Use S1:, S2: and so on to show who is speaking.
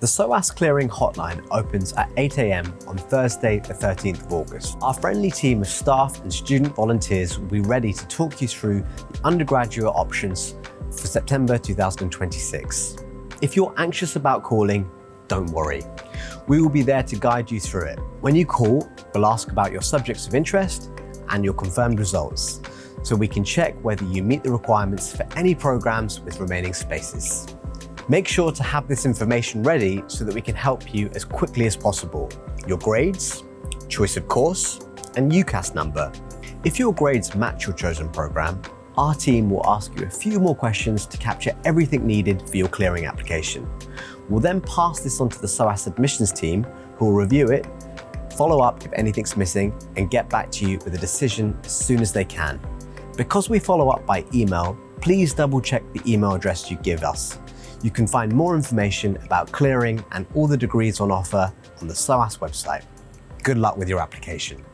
S1: The SOAS Clearing Hotline opens at 8 a.m. on Thursday, the 13th of August. Our friendly team of staff and student volunteers will be ready to talk you through the undergraduate options for September 2026. If you're anxious about calling, don't worry. We will be there to guide you through it. When you call, we'll ask about your subjects of interest and your confirmed results, so we can check whether you meet the requirements for any programs with remaining spaces. Make sure to have this information ready so that we can help you as quickly as possible. Your grades, choice of course, and UCAS number. If your grades match your chosen program, our team will ask you a few more questions to capture everything needed for your clearing application. We'll then pass this on to the SOAS admissions team, who will review it, follow up if anything's missing, and get back to you with a decision as soon as they can. Because we follow up by email, please double check the email address you give us. You can find more information about clearing and all the degrees on offer on the SOAS website. Good luck with your application.